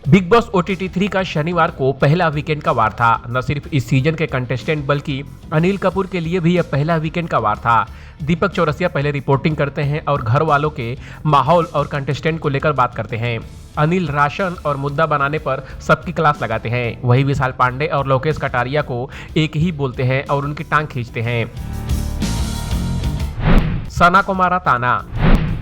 Big boss OTT 3 का शनिवार को पहला वीकेंड का वार था। न सिर्फ इस सीजन के कंटेस्टेंट बल्कि अनिल कपूर के लिए भी यह पहला वीकेंड का वार था। दीपक चौरसिया पहले रिपोर्टिंग करते हैं और घर वालों के माहौल और कंटेस्टेंट को लेकर बात करते हैं। अनिल राशन और मुद्दा बनाने पर सबकी क्लास लगाते हैं। वही विशाल पांडे और लोकेश कटारिया को एक ही बोलते हैं और उनकी टांग खींचते हैं। सना को मारा ताना,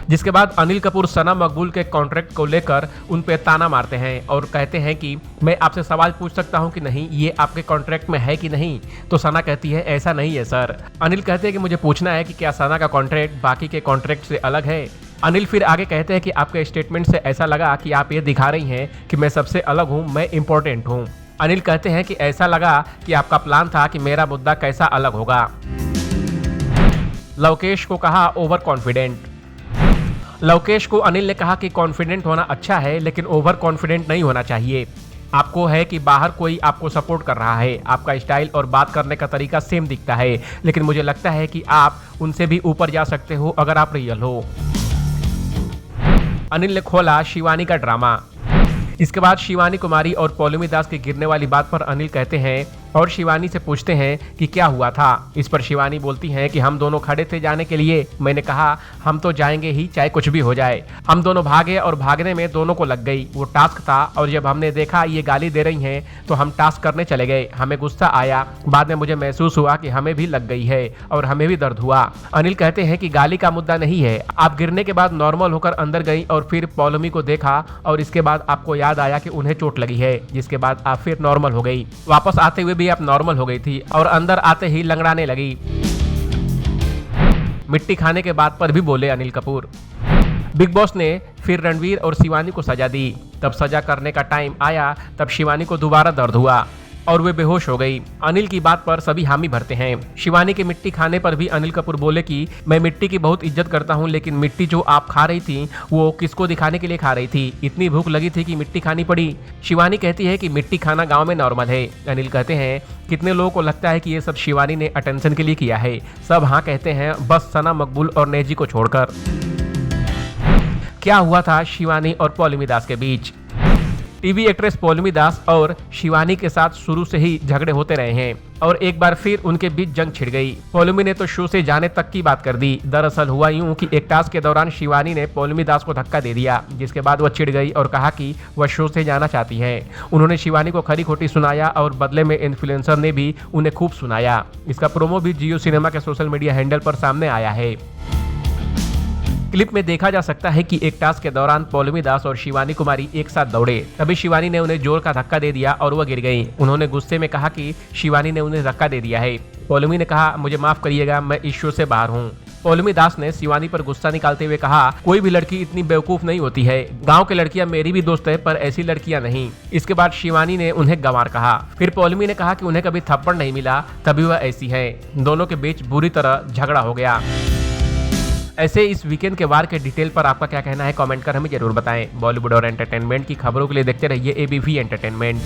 जिसके बाद अनिल कपूर सना मकबूल के कॉन्ट्रैक्ट को लेकर उन पे ताना मारते हैं और कहते हैं कि मैं आपसे सवाल पूछ सकता हूं कि नहीं, ये आपके कॉन्ट्रैक्ट में है कि नहीं। तो सना कहती है ऐसा नहीं है सर। अनिल कहते हैं कि मुझे पूछना है कि क्या सना का कॉन्ट्रैक्ट बाकी के कॉन्ट्रैक्ट से अलग है। अनिल फिर आगे कहते हैं कि आपके स्टेटमेंट से ऐसा लगा कि आप ये दिखा रही हैं कि मैं सबसे अलग हूँ, मैं इंपॉर्टेंट हूँ। अनिल कहते हैं कि ऐसा लगा कि आपका प्लान था कि मेरा मुद्दा कैसा अलग होगा। लोकेश को कहा ओवर कॉन्फिडेंट। लोकेश को अनिल ने कहा कि कॉन्फिडेंट होना अच्छा है लेकिन ओवर कॉन्फिडेंट नहीं होना चाहिए। आपको है कि बाहर कोई आपको सपोर्ट कर रहा है, आपका स्टाइल और बात करने का तरीका सेम दिखता है, लेकिन मुझे लगता है कि आप उनसे भी ऊपर जा सकते हो अगर आप रियल हो। अनिल ने खोला शिवानी का ड्रामा। इसके बाद शिवानी कुमारी और पौलमी दास की गिरने वाली बात पर अनिल कहते हैं और शिवानी से पूछते हैं कि क्या हुआ था। इस पर शिवानी बोलती हैं कि हम दोनों खड़े थे जाने के लिए, मैंने कहा हम तो जाएंगे ही चाहे कुछ भी हो जाए। हम दोनों भागे और भागने में दोनों को लग गई, वो टास्क था और जब हमने देखा ये गाली दे रही हैं तो हम टास्क करने चले गए। हमें गुस्सा आया, बाद में मुझे महसूस हुआ कि हमें भी लग गई है और हमें भी दर्द हुआ। अनिल कहते हैं कि गाली का मुद्दा नहीं है, आप गिरने के बाद नॉर्मल होकर अंदर गई और फिर पौलमी को देखा और इसके बाद आपको याद आया कि उन्हें चोट लगी है, जिसके बाद आप फिर नॉर्मल हो गई। वापस आते हुए आप नॉर्मल हो गई थी और अंदर आते ही लंगड़ाने लगी। मिट्टी खाने के बाद पर भी बोले अनिल कपूर। बिग बॉस ने फिर रणवीर और शिवानी को सजा दी। तब सजा करने का टाइम आया तब शिवानी को दोबारा दर्द हुआ और वे बेहोश हो गई। अनिल की बात पर सभी हामी भरते हैं। शिवानी के मिट्टी खाने पर भी अनिल कपूर बोले कि मैं मिट्टी की बहुत इज्जत करता हूं, लेकिन मिट्टी जो आप खा रही थी वो किसको दिखाने के लिए खा रही थी? इतनी भूख लगी थी कि मिट्टी खानी पड़ी। शिवानी कहती है कि मिट्टी खाना गांव में नॉर्मल है। अनिल कहते हैं कितने लोगों को लगता है कि ये सब शिवानी ने अटेंशन के लिए किया है। सब हाँ कहते हैं, बस सना मकबूल और नेजी को छोड़कर। क्या हुआ था शिवानी और पौलमी दास के बीच? टीवी एक्ट्रेस पौलमी दास और शिवानी के साथ शुरू से ही झगड़े होते रहे हैं और एक बार फिर उनके बीच जंग छिड़ गई। पौलमी ने तो शो से जाने तक की बात कर दी। दरअसल हुआ यूं कि एक टास्क के दौरान शिवानी ने पौलमी दास को धक्का दे दिया, जिसके बाद वह चिढ़ गई और कहा कि वह शो से जाना चाहती है। उन्होंने शिवानी को खरी खोटी सुनाया और बदले में इन्फ्लुएंसर ने भी उन्हें खूब सुनाया। इसका प्रोमो भी जियो सिनेमा के सोशल मीडिया हैंडल पर सामने आया है। क्लिप में देखा जा सकता है कि एक टास्क के दौरान पौलमी दास और शिवानी कुमारी एक साथ दौड़े। तभी शिवानी ने उन्हें जोर का धक्का दे दिया और वह गिर गईं। उन्होंने गुस्से में कहा कि शिवानी ने उन्हें धक्का दे दिया है। पौलमी ने कहा मुझे माफ करिएगा, मैं इस शो से बाहर हूँ। पौलमी दास ने शिवानी पर गुस्सा निकालते हुए कहा कोई भी लड़की इतनी बेवकूफ नहीं होती है। गांव की लड़कियां मेरी भी दोस्त है पर ऐसी लड़कियां नहीं। इसके बाद शिवानी ने उन्हें गंवार कहा। फिर पौलमी ने कहा कि उन्हें कभी थप्पड़ नहीं मिला, तभी वह ऐसी है। दोनों के बीच बुरी तरह झगड़ा हो गया। ऐसे इस वीकेंड के वार के डिटेल पर आपका क्या कहना है, कमेंट कर हमें जरूर बताएं। बॉलीवुड और एंटरटेनमेंट की खबरों के लिए देखते रहिए ABP एंटरटेनमेंट।